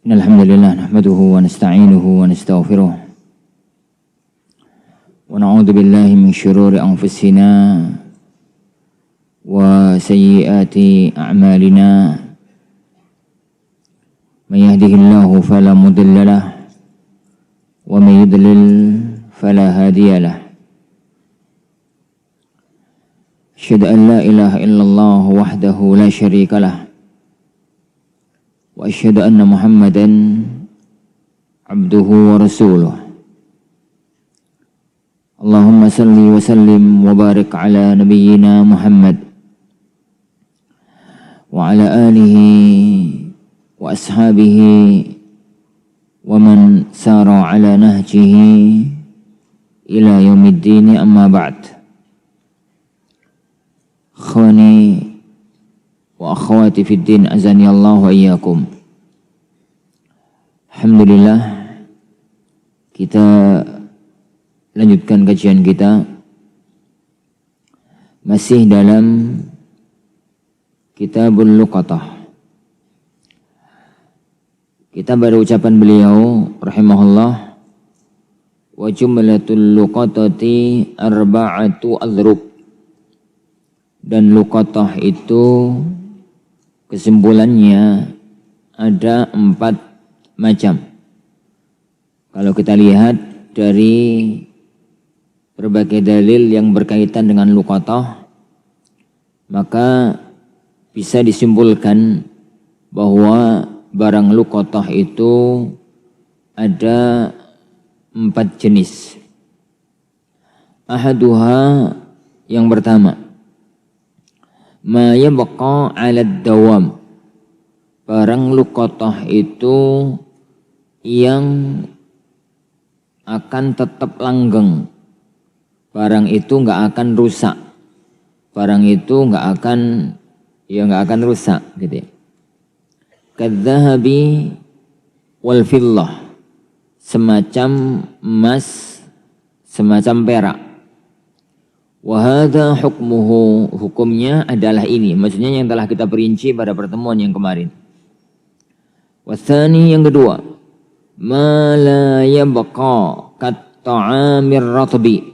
Alhamdulillah nahmaduhu wa nasta'inuhu wa nastaghfiruh wa na'udzu billahi min syururi anfusina wa sayyiati a'malina may yahdihillahu fala mudilla lahu wa may yudlil fala hadiya lahu asyhadu an la ilaha illallah wahdahu la syarika lahu wa asyhadu anna Muhammadan abduhu wa rasuluh. Allahumma salli wa sallim wa barik ala nabiyyina Muhammad wa ala alihi wa ashabihi wa man sara ala nahjihi ila yaumiddin, amma ba'd. Khawani wa akhwati fid din, azani Allah wa iyyakum. Alhamdulillah, kita lanjutkan kajian kita masih dalam Kitabul Luqatah. Kita baru ucapan beliau rahimahullah, wa jumlatul luqatati arba'atu adhrub, dan luqatah itu kesimpulannya ada 4 macam. Kalau kita lihat dari berbagai dalil yang berkaitan dengan luqatah, maka bisa disimpulkan bahwa barang luqatah itu ada 4 jenis. Ahaduha, yang pertama, ma yabqa 'ala dawam, barang luqatah itu yang akan tetap langgeng, barang itu nggak akan rusak, barang itu nggak akan rusak gitu ya. Kadzahabi wal fillah, semacam emas, semacam perak. Wahada hukmuhu, hukumnya adalah ini, maksudnya yang telah kita perinci pada pertemuan yang kemarin. Wasani, yang kedua, ma la yabqa kat ta'amir ratbi,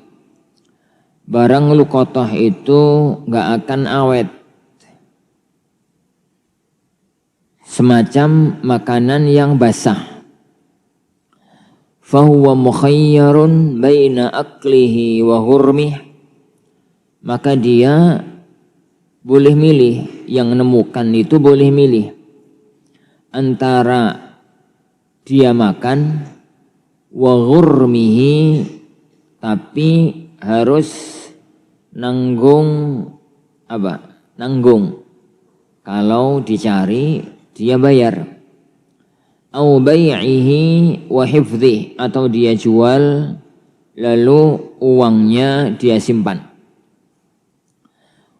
barang luqatah itu nggak akan awet, semacam makanan yang basah. Fahuwa mukhayyarun baina aklihi wa hurmih, maka dia boleh milih, yang nemukan itu boleh milih antara dia makan wa ghurmihi, tapi harus nanggung kalau dicari dia bayar, au bai'ihi wa hifdhi, atau dia jual lalu uangnya dia simpan.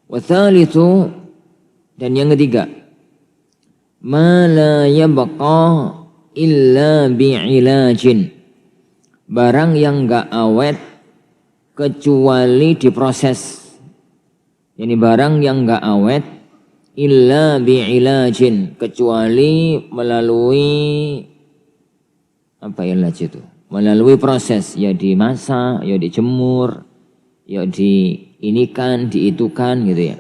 Wathalithu, dan yang ketiga, ma la yabqa illa bi'ilajin, barang yang enggak awet kecuali diproses. Ini barang yang enggak awet illa bi'ilajin, kecuali melalui ilaj itu? Melalui proses, ya dimasak, ya dijemur, ya diinikan, diitukan gitu ya.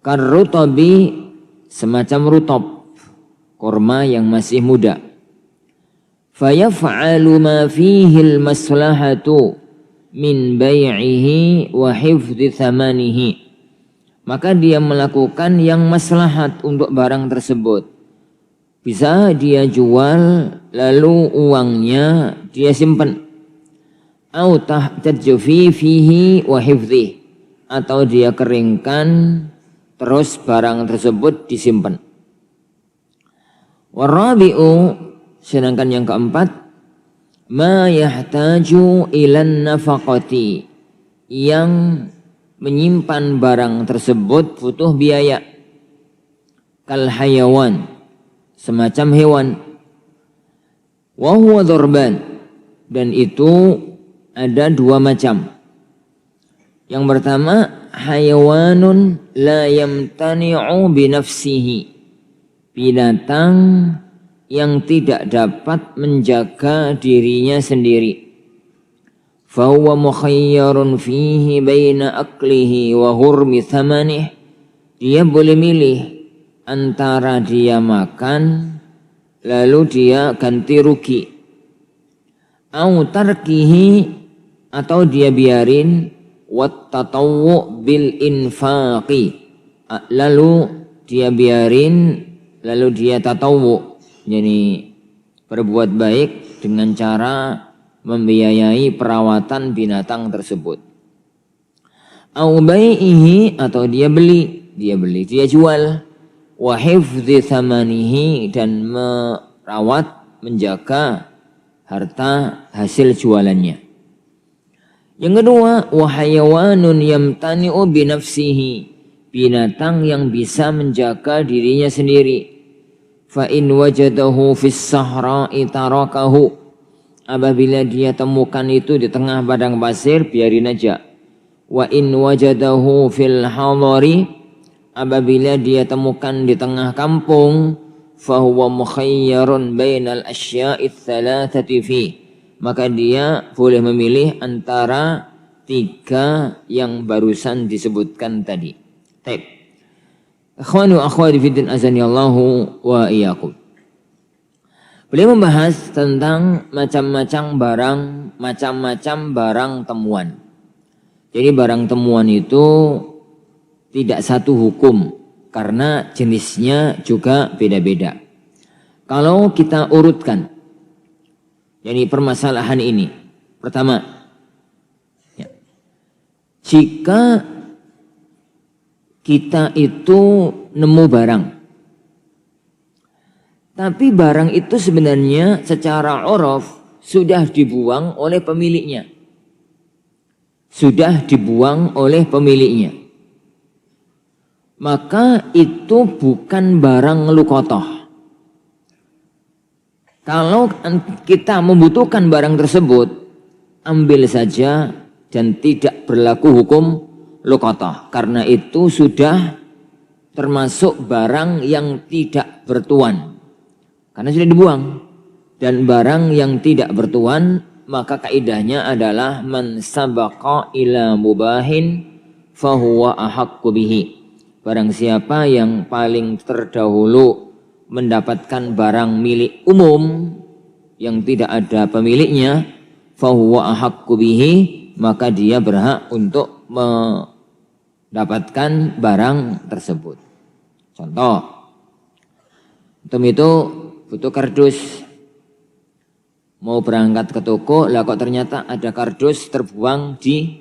Karrutabi, semacam rutab, kurma yang masih muda. Fayaf'alu ma fihi al-maslahatu min bai'ihi wa hifdhi thamanihi, maka dia melakukan yang maslahat untuk barang tersebut. Bisa dia jual lalu uangnya dia simpan, au tahtajfi fihi wa hifdhi, atau dia keringkan terus barang tersebut disimpan. Warabi'u, sedangkan yang keempat, ma yahtaju ilan nafaqati, yang menyimpan barang tersebut butuh biaya. Kal hayawan, semacam hewan. Wa huwa dzurban, dan itu ada 2 macam. Yang pertama, hayawanun la yamtani'u binafsihi, binatang yang tidak dapat menjaga dirinya sendiri. Fahuwa mukhayyarun fihi baina aklihi wa hurmi thamanih. Dia boleh milih antara dia makan lalu dia ganti rugi, au tarkihi atau dia biarin, wat tatawwu bil infaqi, lalu dia biarin lalu dia tatawwu, jadi berbuat baik dengan cara membiayai perawatan binatang tersebut. Au bai'ihi atau dia beli, dia jual. Wa hifdzi thamanihi dan merawat, menjaga harta hasil jualannya. Yang kedua, wa hayawanun yamtani'u bi nafsihi, binatang yang bisa menjaga dirinya sendiri. Fa in wajadahu fis sahra'i tarakahu, apabila dia temukan itu di tengah padang pasir, biarin aja. Wa in wajadahu fil hadari, apabila dia temukan di tengah kampung, fahuwa mukhayyarun bainal asya'i tsalatsati fi, maka dia boleh memilih antara 3 yang barusan disebutkan tadi. Baik. Ikhwanu akhwati fiddin azanillahu wa iyyakum. Beliau membahas tentang macam-macam barang temuan. Jadi barang temuan itu tidak satu hukum karena jenisnya juga beda-beda. Kalau kita urutkan, jadi permasalahan ini, pertama, ya, jika kita itu nemu barang, tapi barang itu sebenarnya secara uruf sudah dibuang oleh pemiliknya. Sudah dibuang oleh pemiliknya. Maka itu bukan barang luqatah. Kalau kita membutuhkan barang tersebut, ambil saja dan tidak berlaku hukum luqatah. Karena itu sudah termasuk barang yang tidak bertuan. Karena sudah dibuang. Dan barang yang tidak bertuan, maka kaidahnya adalah man sabaqa ila mubahin fahuwa ahaqqu bihi. Barang siapa yang paling terdahulu mendapatkan barang milik umum yang tidak ada pemiliknya, fahuwa ahaqqu bihi, maka dia berhak untuk mendapatkan barang tersebut. Contoh, untuk itu butuh kardus. Mau berangkat ke toko, lah kok ternyata ada kardus terbuang di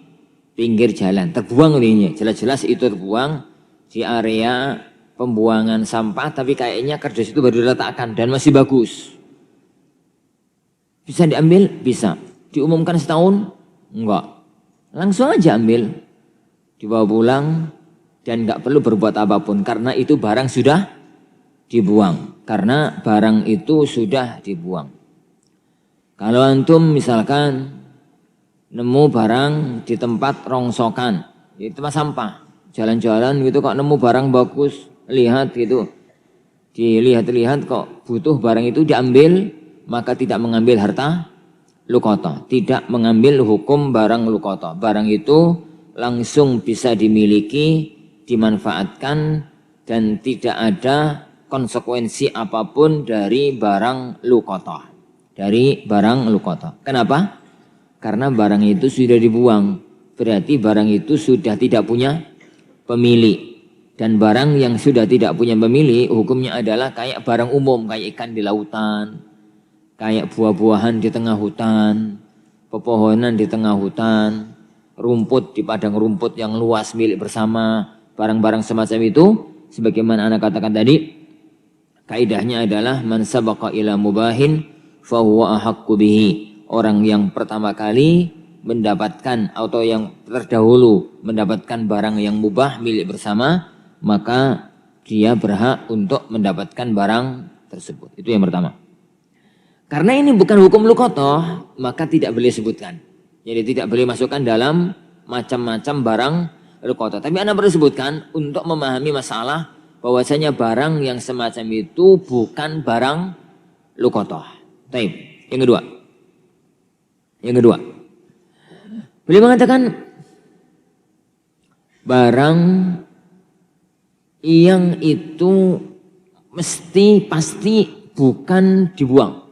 pinggir jalan. Terbuang ini, jelas-jelas itu terbuang di area pembuangan sampah, tapi kayaknya kardus itu baru diletakkan dan masih bagus. Bisa diambil? Bisa. Diumumkan setahun? Enggak. Langsung aja ambil. Dibawa pulang dan enggak perlu berbuat apapun karena itu barang sudah dibuang. Karena barang itu sudah dibuang. Kalau antum misalkan nemu barang di tempat rongsokan, di tempat sampah, jalan-jalan gitu kok nemu barang bagus, lihat gitu, dilihat-lihat kok butuh barang itu diambil, maka tidak mengambil harta luqatah, tidak mengambil hukum barang luqatah. Barang itu langsung bisa dimiliki, dimanfaatkan dan tidak ada konsekuensi apapun dari barang luqatah. Dari barang luqatah. Kenapa? Karena barang itu sudah dibuang. Berarti barang itu sudah tidak punya pemilik. Dan barang yang sudah tidak punya pemilik hukumnya adalah kayak barang umum. Kayak ikan di lautan. Kayak buah-buahan di tengah hutan. Pepohonan di tengah hutan. Rumput di padang rumput yang luas milik bersama. Barang-barang semacam itu. Sebagaimana anak katakan tadi. Kaidahnya adalah man sabaqa ila mubahin fahuwa ahaqqu bihi. Orang yang pertama kali mendapatkan atau yang terdahulu mendapatkan barang yang mubah milik bersama, maka dia berhak untuk mendapatkan barang tersebut. Itu yang pertama. Karena ini bukan hukum luqatah, maka tidak boleh sebutkan. Jadi tidak boleh masukkan dalam macam-macam barang luqatah. Tapi Anda perlu sebutkan untuk memahami masalah bahwasanya barang yang semacam itu bukan barang luqatah. Taib. Yang kedua. Beliau mengatakan barang yang itu pasti bukan dibuang.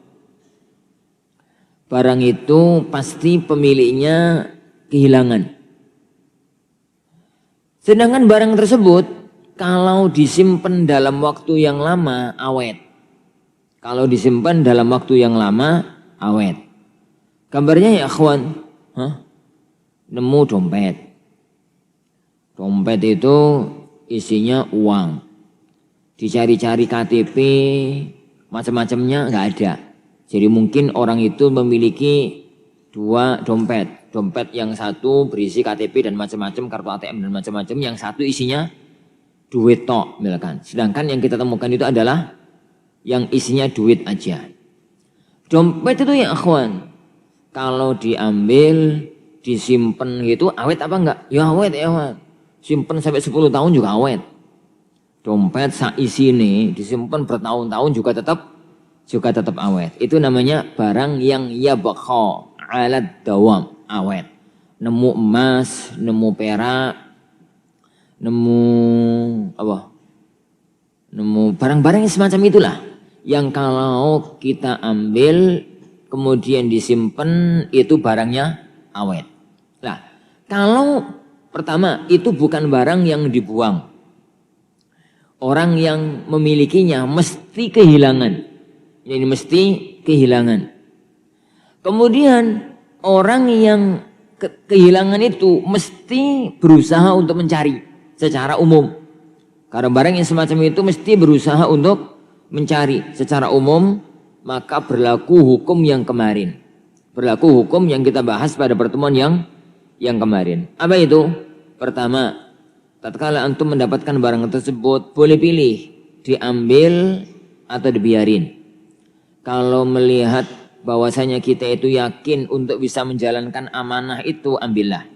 Barang itu pasti pemiliknya kehilangan. Sedangkan barang tersebut kalau disimpan dalam waktu yang lama awet. Kalau disimpan dalam waktu yang lama awet. Gambarnya ya akhwan, nemu dompet. Dompet itu isinya uang. Dicari-cari KTP, macam-macamnya nggak ada. Jadi mungkin orang itu memiliki 2 dompet. Dompet yang satu berisi KTP dan macam-macam, kartu ATM dan macam-macam. Yang satu isinya duit tok, misalkan. Sedangkan yang kita temukan itu adalah yang isinya duit aja. Dompet itu ya akhwan, kalau diambil, disimpan gitu, awet apa enggak? Ya awet ya akhwan. Simpan sampai 10 tahun juga awet. Dompet isi ini disimpan bertahun-tahun juga tetap awet. Itu namanya barang yang yabqa alat dawam, awet. Nemu emas, nemu perak, nemu apa? Nemu barang-barang yang semacam itulah. Yang kalau kita ambil kemudian disimpan itu barangnya awet. Nah, kalau pertama itu bukan barang yang dibuang. Orang yang memilikinya mesti kehilangan. Ini mesti kehilangan. Kemudian orang yang kehilangan itu mesti berusaha untuk mencari secara umum. Karena barang yang semacam itu mesti berusaha untuk mencari secara umum, maka berlaku hukum yang kemarin. Berlaku hukum yang kita bahas pada pertemuan yang kemarin. Apa itu? Pertama, tatkala antum mendapatkan barang tersebut, boleh pilih diambil atau dibiarin. Kalau melihat bahwasanya kita itu yakin untuk bisa menjalankan amanah itu, ambillah.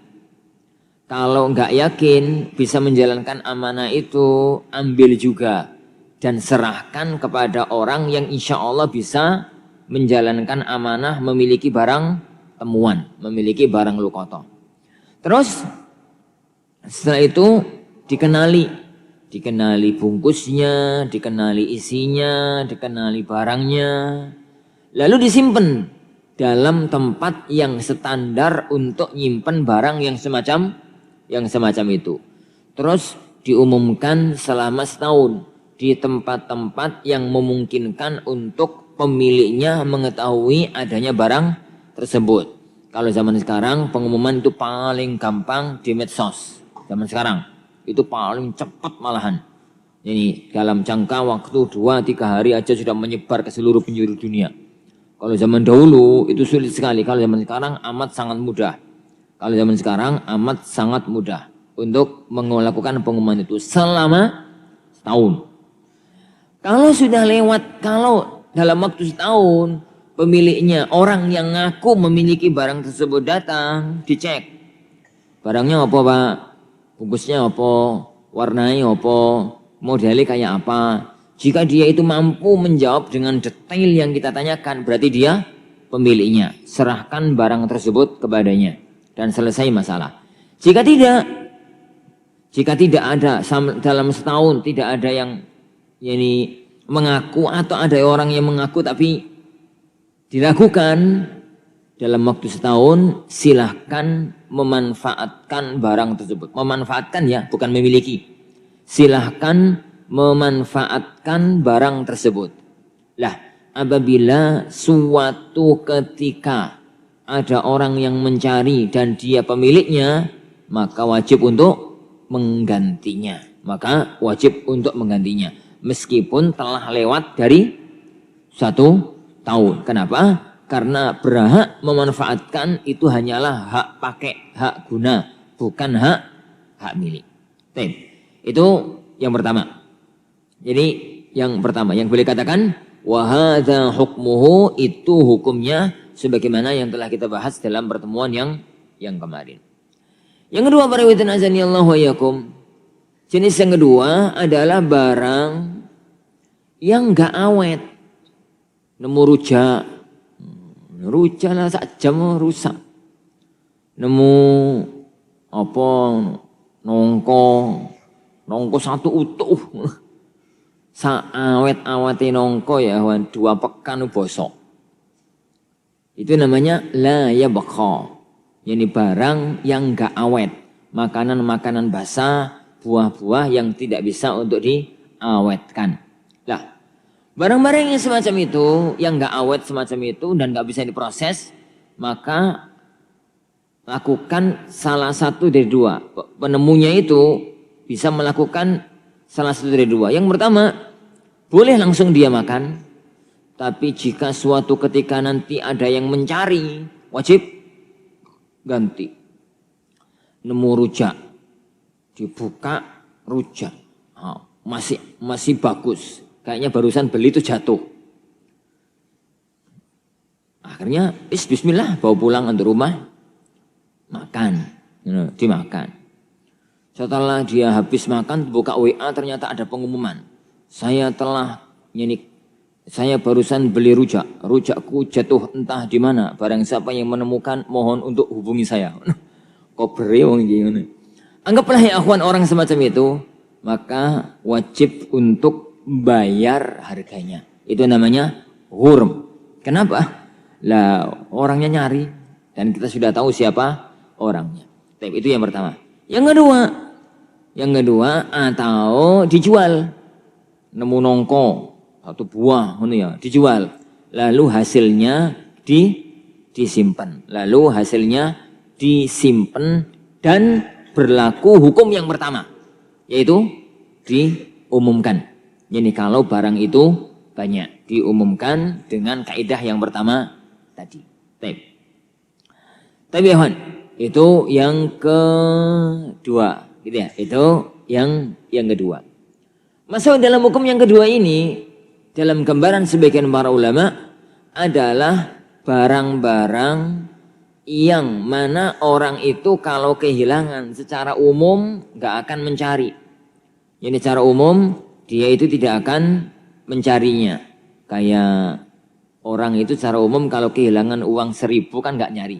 Kalau enggak yakin bisa menjalankan amanah itu, ambil juga. Dan serahkan kepada orang yang insya Allah bisa menjalankan amanah, memiliki barang temuan, memiliki barang luqatah. Terus setelah itu dikenali bungkusnya, dikenali isinya, dikenali barangnya, lalu disimpan dalam tempat yang standar untuk nyimpen barang yang semacam itu. Terus diumumkan selama setahun di tempat-tempat yang memungkinkan untuk pemiliknya mengetahui adanya barang tersebut. Kalau zaman sekarang pengumuman itu paling gampang di medsos. Zaman sekarang itu paling cepat malahan. Ini dalam jangka waktu 2-3 hari aja sudah menyebar ke seluruh penjuru dunia. Kalau zaman dahulu itu sulit sekali. Kalau zaman sekarang amat sangat mudah. Kalau zaman sekarang amat sangat mudah untuk melakukan pengumuman itu selama setahun. Kalau sudah lewat, kalau dalam waktu setahun pemiliknya, orang yang ngaku memiliki barang tersebut datang, dicek. Barangnya apa Pak? Bungkusnya apa? Warnanya apa? Modelnya kayak apa? Jika dia itu mampu menjawab dengan detail yang kita tanyakan, berarti dia pemiliknya. Serahkan barang tersebut kepadanya dan selesai masalah. Jika tidak ada dalam setahun, tidak ada yang mengaku atau ada orang yang mengaku tapi dilakukan dalam waktu setahun, silahkan memanfaatkan barang tersebut. Memanfaatkan ya, bukan memiliki. Silahkan memanfaatkan barang tersebut. Lah, apabila suatu ketika ada orang yang mencari dan dia pemiliknya, maka wajib untuk menggantinya. Meskipun telah lewat dari 1 tahun. Kenapa? Karena berhak memanfaatkan itu hanyalah hak pakai, hak guna, bukan hak milik. Itu yang pertama. Jadi yang pertama yang boleh katakan wa hadza hukmuhu, itu hukumnya sebagaimana yang telah kita bahas dalam pertemuan yang kemarin. Yang kedua, para hadirin azanillahu wa iyyakum. Jenis yang kedua adalah barang yang enggak awet. nemu rujak lah sak jam rusak. Nemu apa nongko satu utuh. Saawet-awete nongko ya 2 pekan bosok. Itu namanya la yabqa. Yani barang yang enggak awet. Makanan-makanan basah, buah-buah yang tidak bisa untuk diawetkan. Lah, barang-barang yang semacam itu, yang enggak awet semacam itu dan enggak bisa diproses, maka lakukan salah satu dari 2. Penemunya itu bisa melakukan salah satu dari 2. Yang pertama, boleh langsung dia makan. Tapi jika suatu ketika nanti ada yang mencari, wajib ganti. Nemu rujak, dibuka rujak, masih bagus. Kayaknya barusan beli itu jatuh. Akhirnya bismillah bawa pulang untuk rumah, makan, dimakan. Setelah dia habis makan, buka WA ternyata ada pengumuman. Saya barusan beli rujakku jatuh entah di mana. Barang siapa yang menemukan mohon untuk hubungi saya. Kok berewong gini. Anggaplah ya akhwan orang semacam itu, maka wajib untuk bayar harganya. Itu namanya ghurm. Kenapa? Lah orangnya nyari dan kita sudah tahu siapa orangnya. Tapi itu yang pertama. Yang kedua atau dijual. Nemu nongko satu buah dijual. Lalu hasilnya disimpan. Dan berlaku hukum yang pertama, yaitu diumumkan. Jadi kalau barang itu banyak, diumumkan dengan kaidah yang pertama tadi. Tapi ya, itu yang kedua, gitu ya. Itu yang kedua. Masalah dalam hukum yang kedua ini, dalam gambaran sebagian para ulama adalah barang-barang yang mana orang itu kalau kehilangan secara umum gak akan mencari. Jadi secara umum dia itu tidak akan mencarinya. Kayak orang itu secara umum kalau kehilangan uang 1.000 kan gak nyari.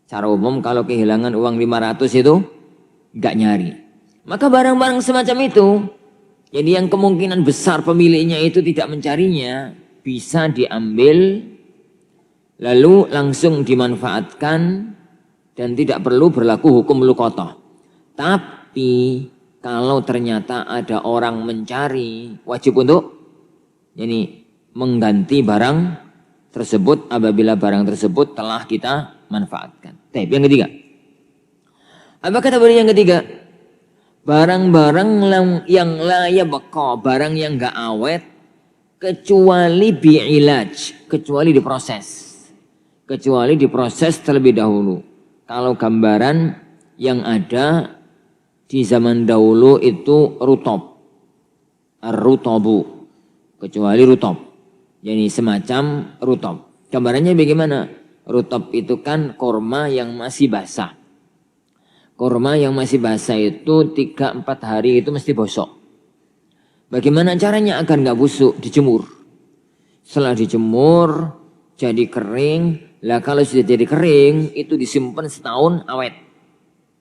Secara umum kalau kehilangan uang 500 itu gak nyari. Maka barang-barang semacam itu, jadi yang kemungkinan besar pemiliknya itu tidak mencarinya, bisa diambil lalu langsung dimanfaatkan dan tidak perlu berlaku hukum luqatah. Tapi kalau ternyata ada orang mencari, wajib untuk mengganti barang tersebut apabila barang tersebut telah kita manfaatkan. Yang ketiga. Apa kata beliau yang ketiga? Barang-barang yang la yabqa, barang yang enggak awet kecuali bi'ilaj, kecuali diproses. Kecuali diproses terlebih dahulu. Kalau gambaran yang ada di zaman dahulu itu rutob. Ar-rutobu. Kecuali rutob. Jadi semacam rutob. Gambarannya bagaimana? Rutob itu kan korma yang masih basah. Korma yang masih basah itu 3-4 hari itu mesti bosok. Bagaimana caranya agar nggak busuk? Dijemur. Setelah dijemur jadi kering. Lah kalau sudah jadi kering itu disimpan setahun awet.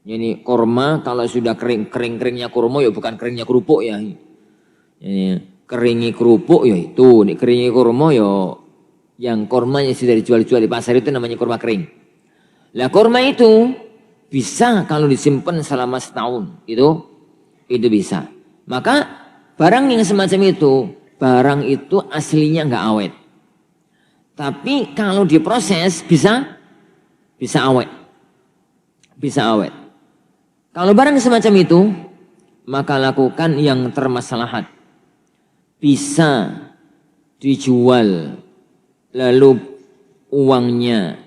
Jadi korma kalau sudah kering-keringnya kurma ya bukan keringnya kerupuk ya. Jadi keringi kerupuk ya itu, keringi kurma ya yang kormanya sudah dijual-jual di pasar itu namanya korma kering. Lah korma itu bisa kalau disimpan selama setahun itu bisa. Maka barang yang semacam itu, barang itu aslinya nggak awet. Tapi kalau diproses bisa awet. Bisa awet. Kalau barang semacam itu, maka lakukan yang termaslahat. Bisa dijual lalu uangnya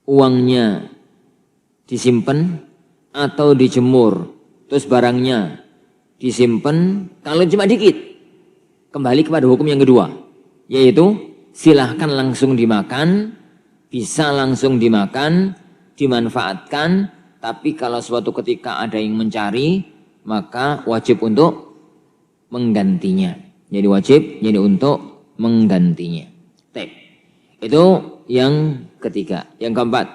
uangnya disimpan atau dijemur terus barangnya disimpan. Kalau cuma dikit, kembali kepada hukum yang kedua, yaitu silahkan langsung dimakan, bisa langsung dimakan, dimanfaatkan. Tapi kalau suatu ketika ada yang mencari, maka wajib untuk menggantinya. Jadi wajib, jadi untuk menggantinya. Itu yang ketiga. Yang keempat,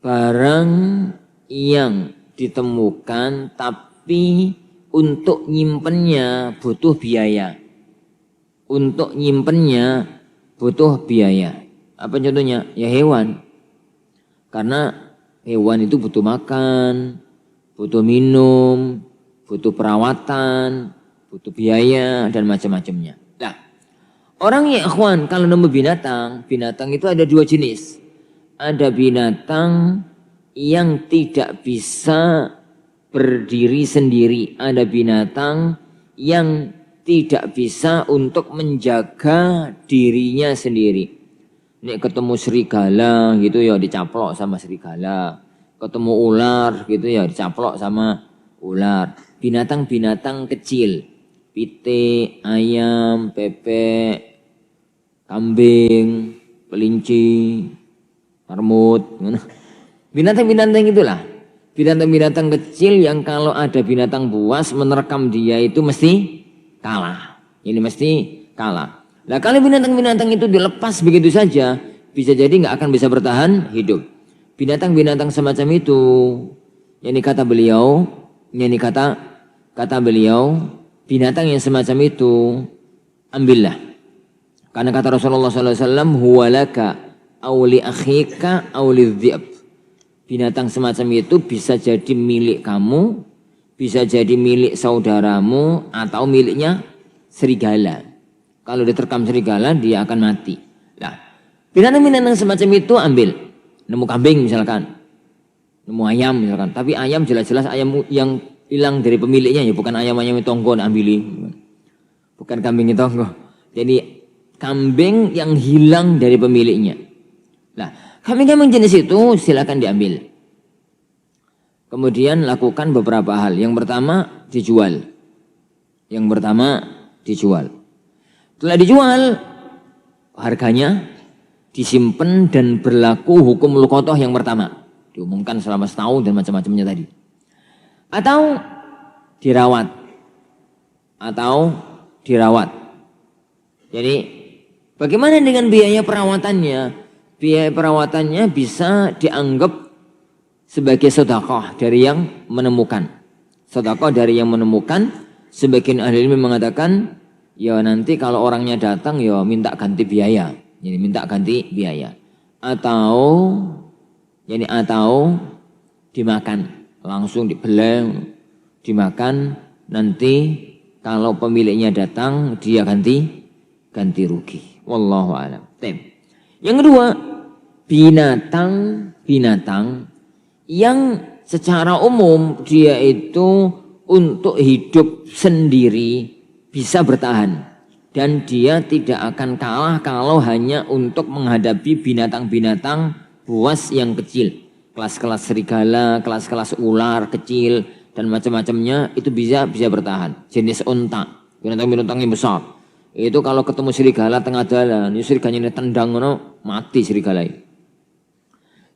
barang yang ditemukan tapi untuk nyimpennya butuh biaya. Untuk nyimpennya butuh biaya. Apa contohnya? Ya hewan. Karena hewan itu butuh makan, butuh minum, butuh perawatan, butuh biaya dan macam-macamnya. Nah, orang ya ikhwan kalau nemu binatang, binatang itu ada dua jenis. Ada binatang yang tidak bisa berdiri sendiri. Ada binatang yang tidak bisa untuk menjaga dirinya sendiri. Nek ketemu serigala gitu ya dicaplok sama serigala. Ketemu ular gitu ya dicaplok sama ular. Binatang-binatang kecil. Pitik, ayam, bebek, kambing, kelinci, marmut. Binatang-binatang itulah. Binatang-binatang kecil yang kalau ada binatang buas menerkam dia itu mesti kalah. Ini mesti kalah. Nah kalau binatang-binatang itu dilepas begitu saja, bisa jadi nggak akan bisa bertahan hidup. Binatang-binatang semacam itu, yang kata beliau, kata beliau, binatang yang semacam itu, ambillah. Karena kata Rasulullah SAW, huwalaka awli akhika awli dhi'ab. Binatang semacam itu bisa jadi milik kamu, bisa jadi milik saudaramu, atau miliknya serigala. Kalau diterkam serigala, dia akan mati. Nah, binatang-binatang semacam itu ambil. Nemu kambing misalkan. Nemu ayam misalkan. Tapi ayam jelas-jelas ayam yang hilang dari pemiliknya. Ya bukan ayam-ayam tonggo ambil. Bukan kambing tonggo. Jadi kambing yang hilang dari pemiliknya. Nah, kambing-kambing jenis itu silakan diambil. Kemudian lakukan beberapa hal. Yang pertama dijual. Setelah dijual, harganya disimpan dan berlaku hukum luqotoh yang pertama. Diumumkan selama setahun dan macam-macamnya tadi. Atau dirawat. Jadi bagaimana dengan biaya perawatannya? Biaya perawatannya bisa dianggap sebagai sedekah dari yang menemukan. Sedekah dari yang menemukan, sebagian ahli ilmu mengatakan, ya nanti kalau orangnya datang ya minta ganti biaya. Jadi minta ganti biaya. Atau dimakan. Langsung dibeleng, dimakan. Nanti kalau pemiliknya datang dia ganti rugi. Wallahu a'lam. Yang kedua, binatang yang secara umum dia itu untuk hidup sendiri bisa bertahan dan dia tidak akan kalah kalau hanya untuk menghadapi binatang-binatang buas yang kecil, kelas-kelas serigala, kelas-kelas ular kecil dan macam-macamnya itu bisa bertahan. Jenis unta, binatang-binatang yang besar itu kalau ketemu serigala tengah jalan, ini serigalanya tendang mati serigala itu.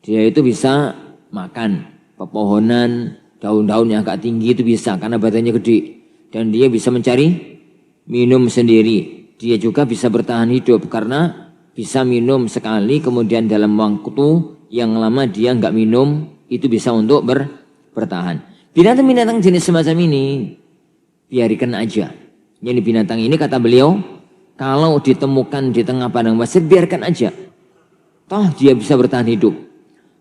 Dia itu bisa makan pepohonan, daun-daun yang agak tinggi itu bisa karena badannya gede dan dia bisa mencari minum sendiri. Dia juga bisa bertahan hidup karena bisa minum sekali kemudian dalam waktu yang lama dia nggak minum itu bisa untuk bertahan. Binatang-binatang jenis semacam ini biarkan aja. Jadi binatang ini kata beliau kalau ditemukan di tengah padang pasir biarkan aja. Toh dia bisa bertahan hidup.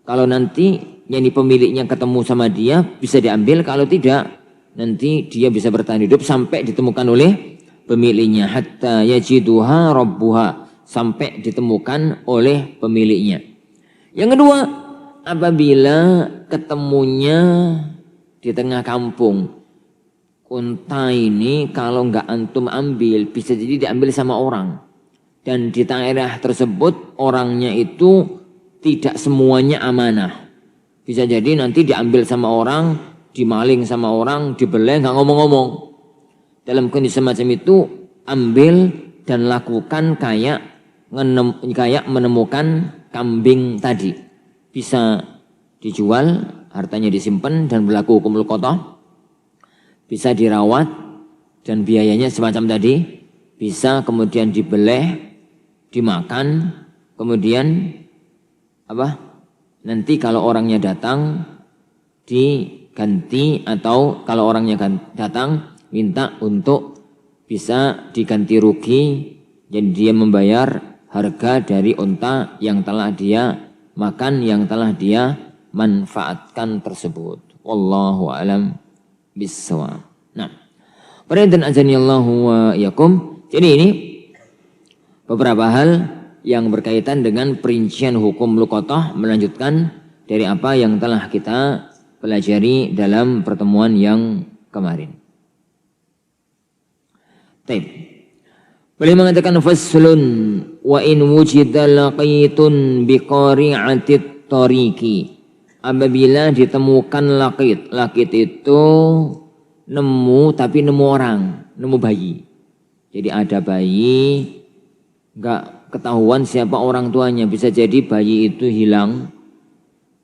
Kalau nanti yang pemiliknya ketemu sama dia bisa diambil, kalau tidak nanti dia bisa bertahan hidup sampai ditemukan oleh pemiliknya, hatta yajiduha rabbuha, sampai ditemukan oleh pemiliknya. Yang kedua, apabila ketemunya di tengah kampung, unta ini kalau nggak antum ambil bisa jadi diambil sama orang, dan di daerah tersebut orangnya itu tidak semuanya amanah. Bisa jadi nanti diambil sama orang, dimaling sama orang, dibeleng, nggak ngomong-ngomong. Dalam kondisi semacam itu, ambil dan lakukan kayak menemukan kambing tadi. Bisa dijual, hartanya disimpan dan berlaku hukum luqotoh. Bisa dirawat, dan biayanya semacam tadi, bisa kemudian dibeleh, dimakan, kemudian nanti kalau orangnya datang diganti, atau kalau orangnya datang minta untuk bisa diganti rugi, jadi dia membayar harga dari unta yang telah dia makan, yang telah dia manfaatkan tersebut. Wallahu a'lam bissawab. Nah, Perhatian azanillahu wa yakum. Jadi ini beberapa hal yang berkaitan dengan perincian hukum luqatah, melanjutkan dari apa yang telah kita pelajari dalam pertemuan yang kemarin. Baik. Boleh mengatakan faslun wa in wujida laqitun biqari'atit tariqi. Apabila ditemukan laqit. Laqit itu nemu, tapi nemu orang, nemu bayi. Jadi ada bayi, enggak ketahuan siapa orang tuanya. Bisa jadi bayi itu hilang,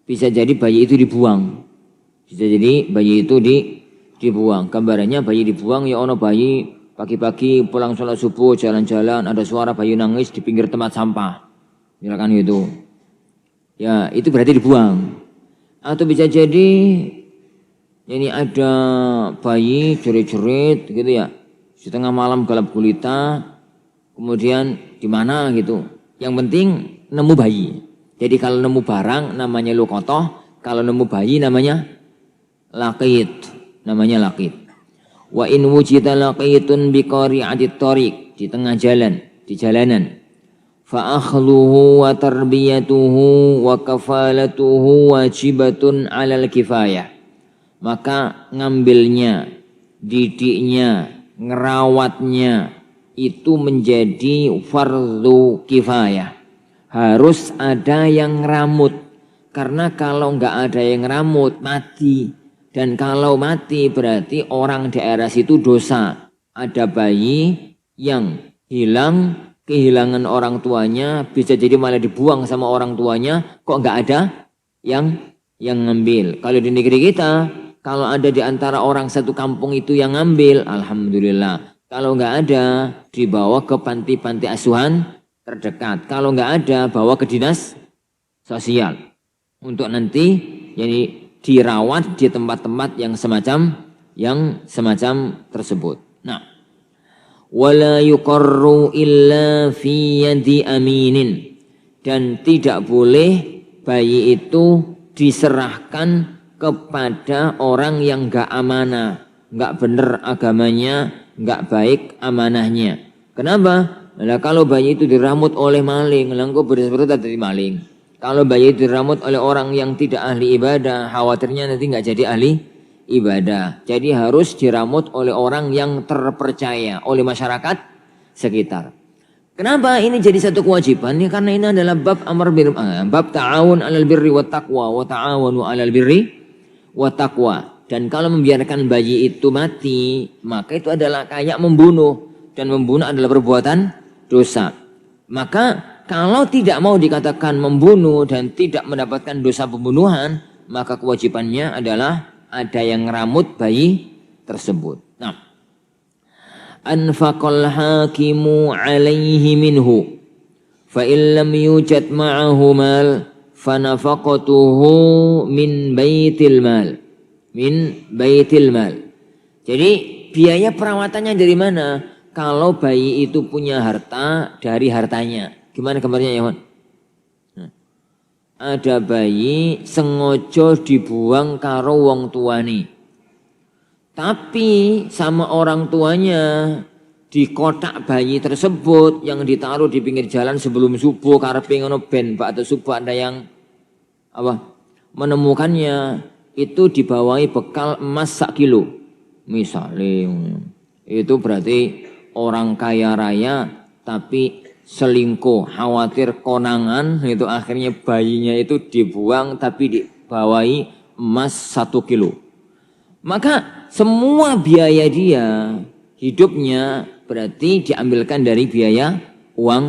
bisa jadi bayi itu dibuang, bisa jadi bayi itu dibuang. Gambarannya bayi dibuang, ya ono bayi pagi-pagi pulang sholat subuh jalan-jalan, ada suara bayi nangis di pinggir tempat sampah, misalkan gitu. Ya itu berarti dibuang. Atau bisa jadi ini ada bayi jerit-jerit gitu ya, di tengah malam gelap gulita, kemudian di mana gitu. Yang penting nemu bayi. Jadi kalau nemu barang namanya luqatah, kalau nemu bayi namanya laqit, namanya laqit. Wa in wujida laqitun biqari'atit tariq, di tengah jalan, di jalanan. Fa akhluhu wa tarbiyatuhu wa kafalatuhu wajibatun 'alal kifayah. Maka ngambilnya, didiknya, ngerawatnya itu menjadi fardu kifayah. Harus ada yang ngeramut. Karena kalau enggak ada yang ngeramut mati. Dan kalau mati berarti orang daerah situ dosa. Ada bayi yang hilang, kehilangan orang tuanya, bisa jadi malah dibuang sama orang tuanya, kok enggak ada yang ngambil. Kalau di negeri kita, kalau ada di antara orang satu kampung itu yang ngambil, alhamdulillah. Kalau enggak ada, dibawa ke panti-panti asuhan terdekat. Kalau enggak ada, bawa ke dinas sosial. Untuk nanti yani dirawat di tempat-tempat yang semacam tersebut. Nah, wala yuqarru illa fi yadi aminin. Dan tidak boleh bayi itu diserahkan kepada orang yang enggak amanah, enggak benar agamanya, enggak baik amanahnya. Kenapa? Nah, kalau bayi itu diramut oleh maling, langkah bersebut dari maling. Kalau bayi itu diramut oleh orang yang tidak ahli ibadah, khawatirnya nanti enggak jadi ahli ibadah. Jadi harus diramut oleh orang yang terpercaya oleh masyarakat sekitar. Kenapa ini jadi satu kewajiban? Ya, karena ini adalah bab amar bil bab ta'awun 'alal birri wat taqwa wa ta'awunu 'alal birri wa taqwa. Dan kalau membiarkan bayi itu mati, maka itu adalah kayak membunuh, dan membunuh adalah perbuatan dosa. Maka kalau tidak mau dikatakan membunuh dan tidak mendapatkan dosa pembunuhan, maka kewajibannya adalah ada yang ngeramut bayi tersebut. Nah, anfaqal hakimu alaihi minhu fa illam yujad ma'ahu mal fanafaqatuhu min baitil mal. Jadi biaya perawatannya dari mana? Kalau bayi itu punya harta, dari hartanya. Gimana kabarnya ya, Hon? Nah, ada bayi sengaja dibuang karo wong tuane. Tapi sama orang tuanya di kotak bayi tersebut yang ditaruh di pinggir jalan sebelum subuh, karepe ngono ben Pak atau subuh ada yang menemukannya, itu dibawahi bekal emas 1 kilo. Misalnya itu berarti orang kaya raya tapi selingkuh, khawatir konangan, itu akhirnya bayinya itu dibuang tapi dibawahi emas 1 kilo. Maka semua biaya dia hidupnya berarti diambilkan dari biaya uang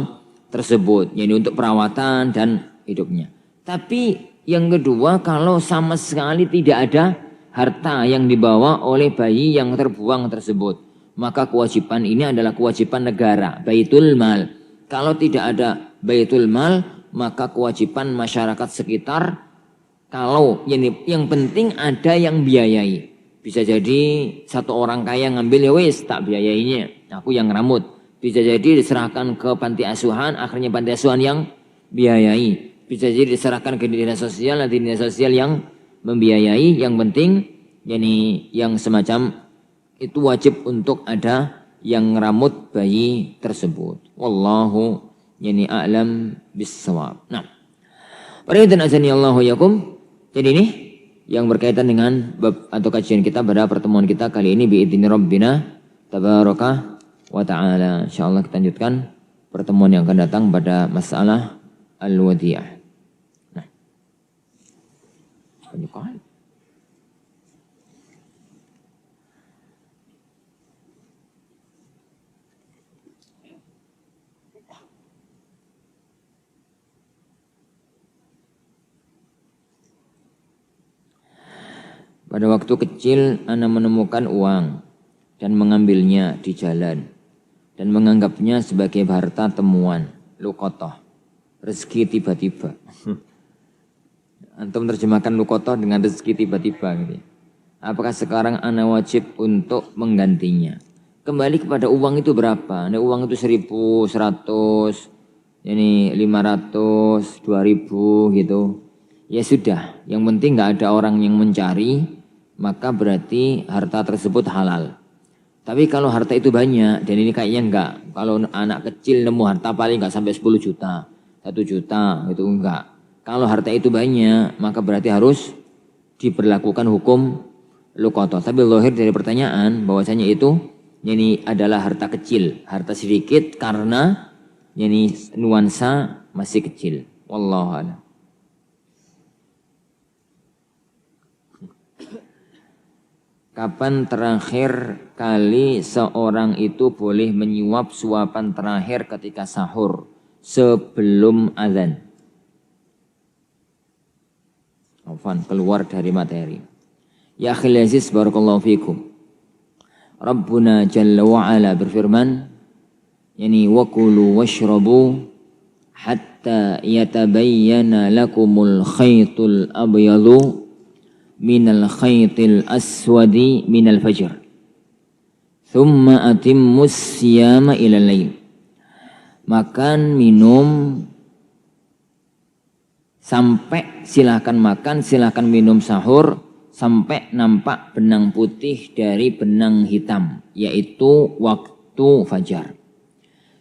tersebut, jadi untuk perawatan dan hidupnya. Tapi yang kedua, kalau sama sekali tidak ada harta yang dibawa oleh bayi yang terbuang tersebut, maka kewajiban ini adalah kewajiban negara, baitul mal. Kalau tidak ada baitul mal, maka kewajiban masyarakat sekitar. Kalau yang penting ada yang biayai. Bisa jadi satu orang kaya ngambil, ya wis tak biayainya, aku yang ngeramut. Bisa jadi diserahkan ke panti asuhan, akhirnya panti asuhan yang biayai. Bisa jadi diserahkan ke dinas sosial, nanti dinas sosial yang membiayai. Yang penting yang semacam itu wajib untuk ada yang ngeramut bayi tersebut. Wallahu a'lam bissawab. Nah, Waridan azani Allahu yakum. Jadi ini yang berkaitan dengan bab atau kajian kita pada pertemuan kita kali ini biidzni rabbina tabaraka wa ta'ala. Insyaallah kita lanjutkan pertemuan yang akan datang pada masalah al-wadiyah. Nah. Pada waktu kecil, ana menemukan uang dan mengambilnya di jalan dan menganggapnya sebagai harta temuan, luqotoh, rezeki tiba-tiba. Antum terjemahkan luqotoh dengan rezeki tiba-tiba. Gitu. Apakah sekarang ana wajib untuk menggantinya? Kembali kepada uang itu berapa? Nah, uang itu 1.000, 100, 500, 2.000 gitu. Ya sudah, yang penting nggak ada orang yang mencari, maka berarti harta tersebut halal. Tapi kalau harta itu banyak, dan ini kayaknya enggak. Kalau anak kecil nemu harta paling enggak sampai 10 juta, 1 juta, itu enggak. Kalau harta itu banyak, maka berarti harus diberlakukan hukum luqotoh. Tapi zahir dari pertanyaan, bahwasanya itu ini adalah harta kecil, harta sedikit karena ini nuansa masih kecil. Wallahu a'lam. Kapan terakhir kali seorang itu boleh menyuap suapan terakhir ketika sahur sebelum azan? Afwan, keluar dari materi. Ya akhil aziz, barakallahu fikum. Rabbuna Jalla wa'ala berfirman, wa kulu washrabu hatta yatabayyana lakumul khaytul abyadu minal khaytil aswadi minal fajr thumma atimmus siyama ilal lail. Makan, minum, sampai silakan makan, silakan minum sahur sampai nampak benang putih dari benang hitam, yaitu waktu fajar.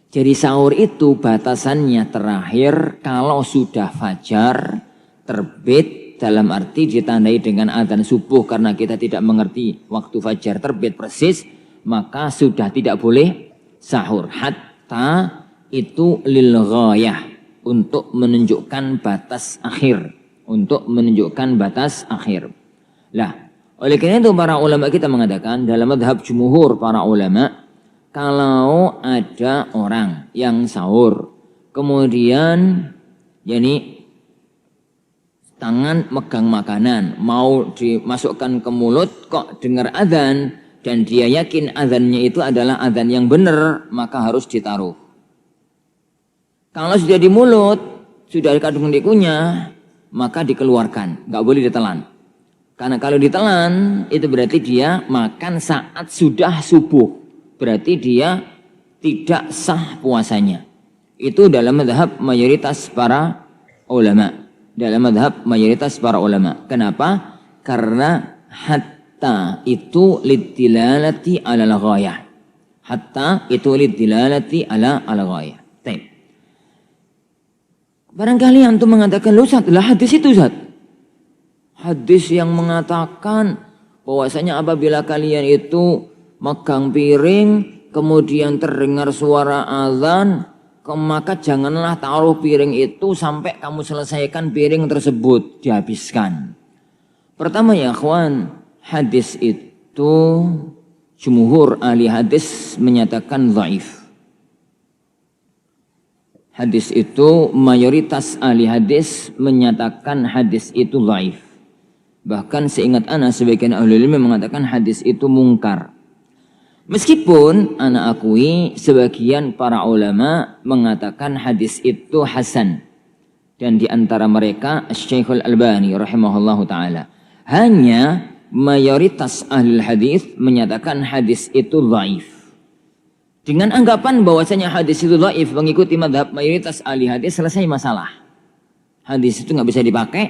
Jadi sahur itu batasannya terakhir kalau sudah fajar terbit, dalam arti ditandai dengan adzan subuh karena kita tidak mengerti waktu fajar terbit persis, maka sudah tidak boleh sahur. Hatta itu lil ghayah, untuk menunjukkan batas akhir, untuk menunjukkan batas akhir. Lah, oleh karena itu para ulama kita mengatakan dalam madhab jumhur para ulama, kalau ada orang yang sahur kemudian tangan megang makanan, mau dimasukkan ke mulut, kok dengar adzan dan dia yakin adzannya itu adalah adzan yang benar, maka harus ditaruh. Kalau sudah di mulut, sudah kandung dikunyah, maka dikeluarkan, nggak boleh ditelan. Karena kalau ditelan, itu berarti dia makan saat sudah subuh, berarti dia tidak sah puasanya. Itu dalam mazhab mayoritas para ulama. Dalam madhab mayoritas para ulama. Kenapa? Karena hatta itu liddilalati ala al-ghayah. Hatta itu liddilalati ala al-ghayah. Barangkali antum mengatakan, lu Ustaz, lah hadis itu Ustaz. Hadis yang mengatakan bahwasanya apabila kalian itu megang piring, kemudian terdengar suara azan, maka janganlah taruh piring itu sampai kamu selesaikan piring tersebut, dihabiskan. Pertama ya akhwan, hadis itu jumhur ahli hadis menyatakan dhaif. Hadis itu mayoritas ahli hadis menyatakan hadis itu dhaif. Bahkan seingat ana sebagian ahli ilmu mengatakan hadis itu mungkar. Meskipun anak akui sebagian para ulama mengatakan hadis itu hasan. Dan di antara mereka Syekhul Albani rahimahullahu ta'ala. Hanya mayoritas ahli hadis menyatakan hadis itu dhaif. Dengan anggapan bahwasanya hadis itu dhaif mengikuti madhab mayoritas ahli hadis, selesai masalah. Hadis itu nggak bisa dipakai,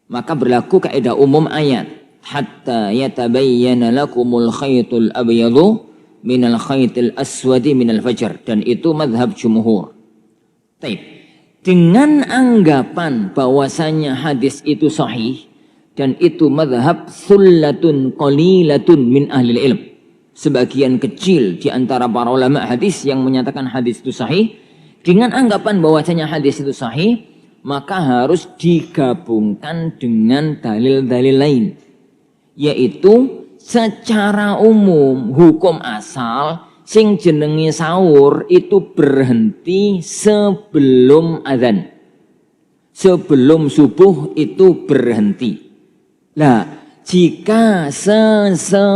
maka berlaku kaidah umum ayat. Hatta yatabayyana lakumul khaytul abyadu minal khaytil aswadi minal fajr. Dan itu madhab jumhur. Taib. Dengan anggapan bahwasanya hadis itu sahih. Dan itu madhab sullatun qalilatun min ahli ilm. Sebagian kecil di antara para ulama hadis yang menyatakan hadis itu sahih. Dengan anggapan bahwasanya hadis itu sahih, maka harus digabungkan dengan dalil-dalil lain. Yaitu secara umum hukum asal sing jenenge sahur itu berhenti sebelum azan. Sebelum subuh itu berhenti. Nah, jika sesekali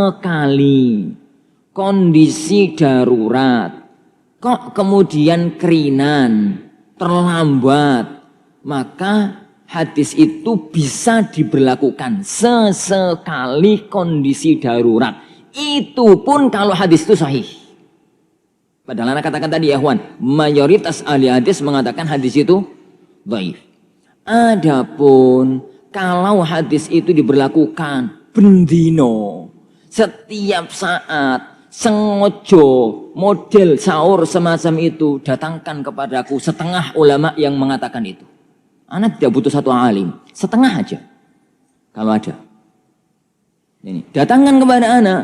kondisi darurat kok kemudian kerinan, terlambat, maka hadis itu bisa diberlakukan sesekali kondisi darurat. Itu pun kalau hadis itu sahih. Padahal anak katakan tadi ya Wan, mayoritas ahli hadis mengatakan hadis itu dhaif. Adapun kalau hadis itu diberlakukan bendino, setiap saat, sengojo, model sahur semacam itu, datangkan kepadaku setengah ulama yang mengatakan itu. Anak tidak butuh satu alim, setengah aja. Kalau ada. Ini, datangkan kepada anak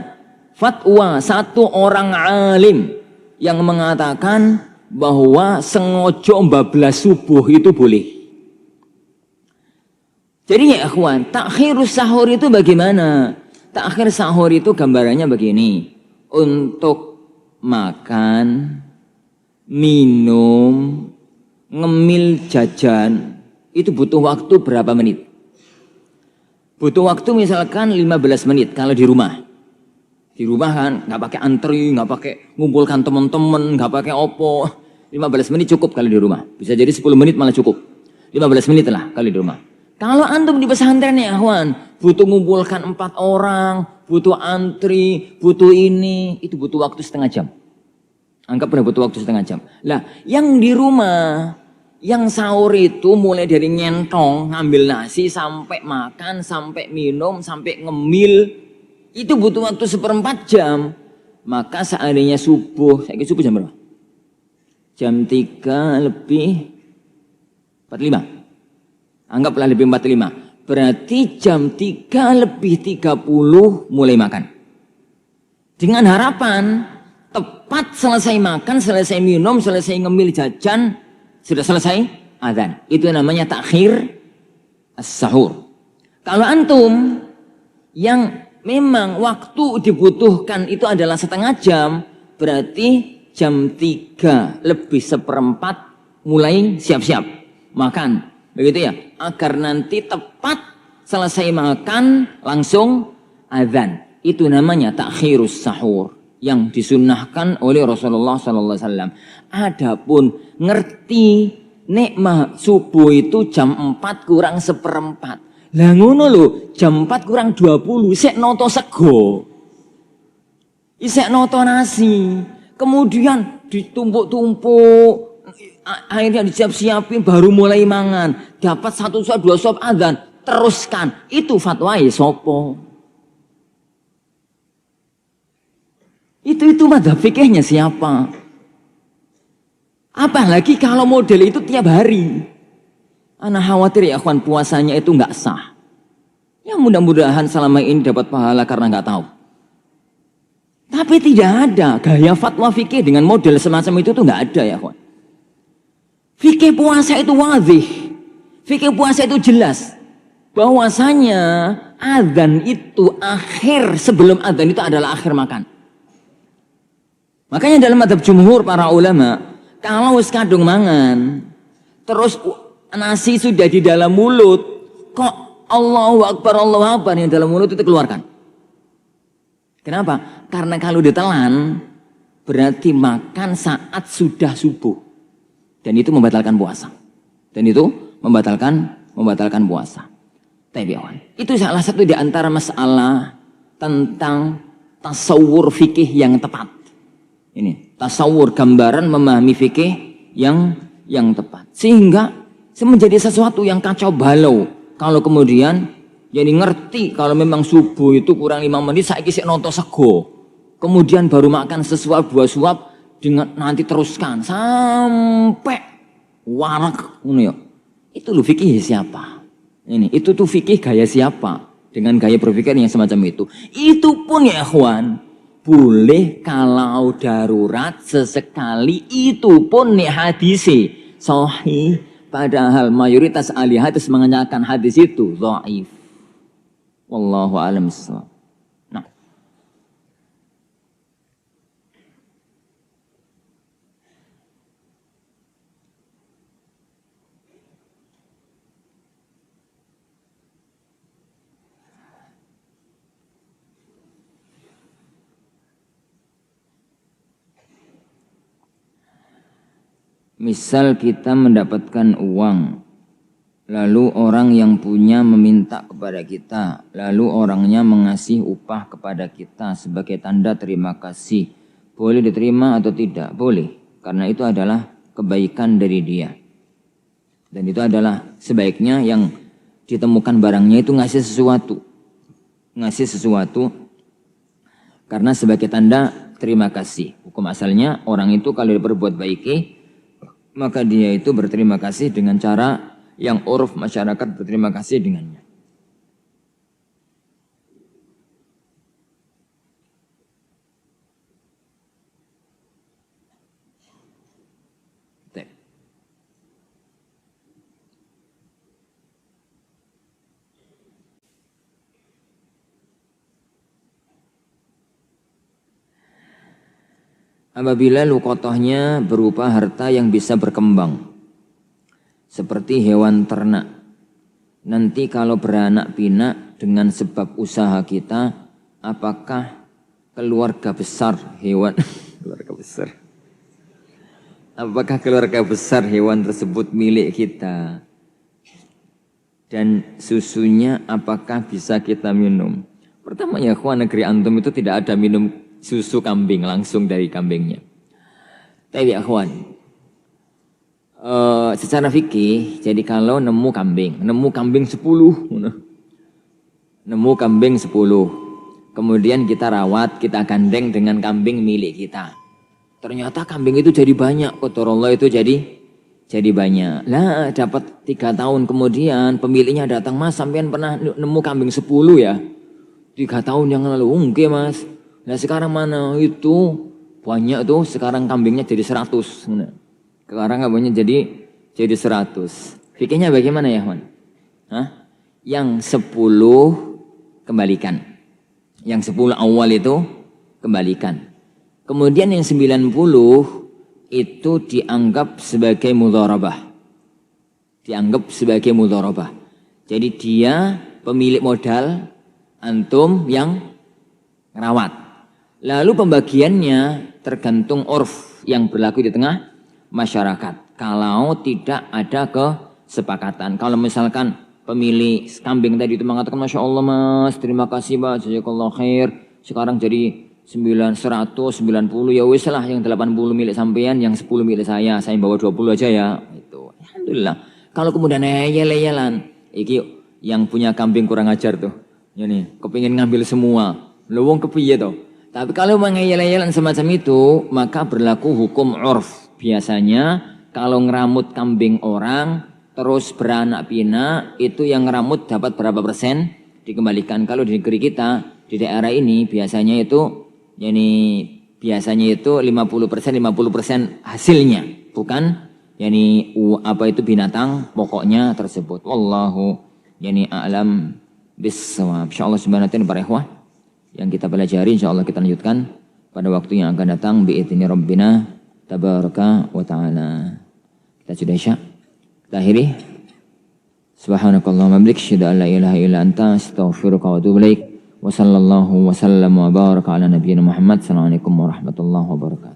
fatwa satu orang alim yang mengatakan bahwa sengojo bablas subuh itu boleh. Jadi ya ikhwan, takhirus sahur itu bagaimana? Takhir sahur itu gambarannya begini. Untuk makan, minum, ngemil jajan, itu butuh waktu berapa menit? Butuh waktu misalkan 15 menit kalau di rumah. Di rumah kan nggak pakai antri, nggak pakai ngumpulkan teman-teman, nggak pakai opo. 15 menit cukup kalau di rumah. Bisa jadi 10 menit malah cukup. 15 menit lah kalau di rumah. Kalau antum di pesantren ya Ahwan, butuh ngumpulkan 4 orang, butuh antri, butuh ini, itu butuh waktu setengah jam. Anggap butuh waktu setengah jam. Lah, yang di rumah, yang sahur itu mulai dari nyentong, ngambil nasi, sampai makan, sampai minum, sampai ngemil, itu butuh waktu 1/4 jam. Maka seandainya subuh, saya kira subuh jam berapa? Jam 3 lebih 45. Anggaplah lebih 45. Berarti jam 3 lebih 30 mulai makan. Dengan harapan tepat selesai makan, selesai minum, selesai ngemil jajan, sudah selesai azan. Itu namanya takhir as-sahur. Kalau antum yang memang waktu dibutuhkan itu adalah setengah jam, berarti jam 3 lebih 1/4 mulai siap-siap makan. Begitu ya, agar nanti tepat selesai makan langsung azan. Itu namanya takhirus sahur yang disunnahkan oleh Rasulullah SAW. Adapun ngerti nikmat subuh itu jam 4 kurang 1/4. Lah ngono lho, jam 4 kurang 20 isek noto sego. Isek noto nasi. Kemudian ditumpuk-tumpuk, akhirnya disiap-siapin baru mulai mangan. Dapat 1 suap 2 suap azan, teruskan. Itu fatwa sopo. Itu madhab fikihnya siapa? Apalagi kalau model itu tiap hari. Anak khawatir ya akhwan, puasanya itu nggak sah. Ya mudah-mudahan selama ini dapat pahala karena nggak tahu. Tapi tidak ada gaya fatwa fikih dengan model semacam itu tuh nggak ada ya akhwan. Fikih puasa itu wadih. Fikih puasa itu jelas. Bahwasanya azan itu akhir, sebelum azan itu adalah akhir makan. Makanya dalam madhab jumhur para ulama, kalau sekadung mangan, terus nasi sudah di dalam mulut, kok Allahu Akbar yang dalam mulut itu keluarkan. Kenapa? Karena kalau ditelan berarti makan saat sudah subuh. Dan itu membatalkan puasa. Dan itu membatalkan puasa. Itu salah satu di antara masalah tentang tasawur fikih yang tepat. Ini tasawur, gambaran memahami fikih yang tepat. Sehingga menjadi sesuatu yang kacau balau. Kalau kemudian jadi ngerti kalau memang subuh itu kurang 5 menit saiki sik nonton sego. Kemudian baru makan sesuap 2 suap dengan nanti teruskan sampai warak ngono ya. Itu lu fikih siapa? Ini itu tuh fikih gaya siapa? Dengan gaya berpikir yang semacam itu. Itu pun ya ikhwan, boleh kalau darurat sesekali, itu pun nih hadisi sahih. Padahal mayoritas ahli hadis mengatakan hadis itu dhaif. Wallahu a'lam bishawab. Nah, misal kita mendapatkan uang, lalu orang yang punya meminta kepada kita, lalu orangnya mengasih upah kepada kita sebagai tanda terima kasih. Boleh diterima atau tidak? Boleh, karena itu adalah kebaikan dari dia. Dan itu adalah sebaiknya yang ditemukan barangnya itu ngasih sesuatu. Ngasih sesuatu karena sebagai tanda terima kasih. Hukum asalnya orang itu kalau berbuat baik, maka dia itu berterima kasih dengan cara yang uruf masyarakat berterima kasih dengannya. Apabila luqatahnya berupa harta yang bisa berkembang, seperti hewan ternak. Nanti kalau beranak pinak dengan sebab usaha kita, apakah keluarga besar hewan apakah keluarga besar hewan tersebut milik kita? Dan susunya apakah bisa kita minum? Pertama ya ikhwan, negeri antum itu tidak ada minum susu kambing langsung dari kambingnya. Tapi ya ikhwan, secara fikih, jadi kalau nemu kambing 10, kemudian kita rawat, kita gandeng dengan kambing milik kita. Ternyata kambing itu jadi banyak, qadarullah itu jadi banyak. Lah dapat 3 tahun kemudian pemiliknya datang, "Mas, sampean pernah nemu kambing 10 ya? 3 tahun yang lalu." "Oke Mas." Nah sekarang mana itu banyak tuh, sekarang kambingnya jadi 100. Sekarang kambingnya jadi 100. Fikirnya bagaimana ya Juan? Yang 10 kembalikan. Yang 10 awal itu kembalikan. Kemudian yang 90 itu dianggap sebagai mudharabah. Jadi dia pemilik modal, antum yang ngerawat. Lalu pembagiannya tergantung urf yang berlaku di tengah masyarakat. Kalau tidak ada kesepakatan. Kalau misalkan pemilik kambing tadi itu mengatakan, "Masya Allah Mas, terima kasih Pak, jazakallah khair. Sekarang jadi 190 ya wis lah, yang 80 milik sampean, yang 10 milik saya bawa 20 aja ya." Itu alhamdulillah. Kalau kemudian yel-yelan, iki yang punya kambing kurang ajar tuh. Ini kepingin ngambil semua. Lu wong kepiye tuh? Tapi kalau mengeyel-eyelan semacam itu, maka berlaku hukum urf. Biasanya kalau ngeramut kambing orang, terus beranak pinak, itu yang ngeramut dapat berapa persen dikembalikan. Kalau di negeri kita, di daerah ini biasanya itu 50% hasilnya. Bukan binatang pokoknya tersebut. Wallahu a'lam bissawab. Insyaallah subhanahu wa ta'ala para ikhwah, yang kita pelajari insyaallah kita lanjutkan pada waktu yang akan datang bi'idzni rabbina tabaraka wa ta'ala. Kita sudah isya. Kita akhiri. Subhanakallahumma bihamdika asyhadu an la ilaha illa anta astaghfiruka wa atubu ilaik. Wa sallallahu wa sallam wa baraka ala nabiyyina Muhammad. Assalamualaikum warahmatullahi wabarakatuh.